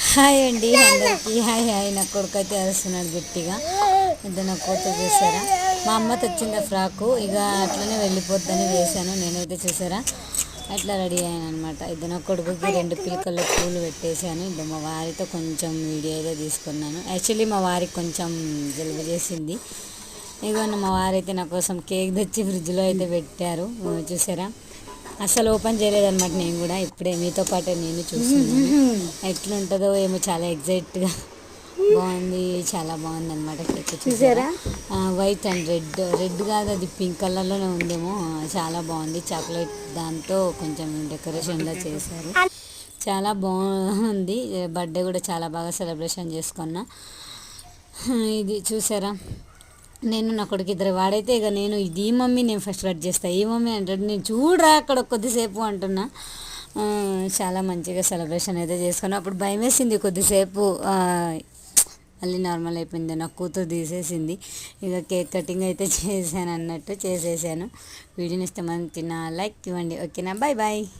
Hi అండి అందరికీ hi hi. నా కొడుకు అయితే అరుస్తున్నాడు గట్టిగా. ఇద్దరు నా కూతురు చూసారా, మా అమ్మ తెచ్చింది ఫ్రాకు, ఇక అట్లనే వెళ్ళిపోద్దని వేశాను. నేనైతే చూసారా అట్లా రెడీ అయ్యాను అనమాట. ఇద్దరు నా కొడుకుకి 2 పిలకల్లో పూలు పెట్టేశాను. ఇద్దరు మా వారితో కొంచెం వీడియో అయితే తీసుకున్నాను. యాక్చువల్లీ మా వారికి కొంచెం జలుబు చేసింది. ఇదిగోండి మా వారైతే నా కోసం కేక్ తెచ్చి ఫ్రిడ్జ్లో అయితే పెట్టారు. చూసారా, అసలు ఓపెన్ చేయలేదన్నమాట. నేను కూడా ఇప్పుడే మీతో పాటు నేను చూస్తున్నాను. ఎట్లుంటుందో ఏమో, చాలా ఎగ్జైట్గా బాగుంది, చాలా బాగుంది అనమాట. కేక్ చూసారా, వైట్ అండ్ రెడ్ కాదు, అది పింక్ కలర్లోనే ఉందేమో. చాలా బాగుంది. చాక్లెట్ దాంతో కొంచెం డెకరేషన్లో చేశారు. చాలా బాగుంది. బర్త్డే కూడా చాలా బాగా సెలబ్రేషన్ చేసుకున్నా. ఇది చూసారా, నేను నా కొడుకు ఇద్దరు. వాడైతే ఇక నేను ఇది మమ్మీ నేను ఫస్ట్ కట్ చేస్తాను, ఈ మమ్మీ అంటాడు. నేను చూడరా అక్కడ కొద్దిసేపు అంటున్నా. చాలా మంచిగా సెలబ్రేషన్ అయితే చేసుకున్నాను. అప్పుడు భయం వేసింది కొద్దిసేపు, మళ్ళీ నార్మల్ అయిపోయింది. నా కూతురు తీసేసింది. ఇక కేక్ కటింగ్ అయితే చేశాను అన్నట్టు చేసేసాను. వీడియోని ఇష్టం తిన్నా లైక్ ఇవ్వండి. ఓకేనా, బాయ్ బాయ్.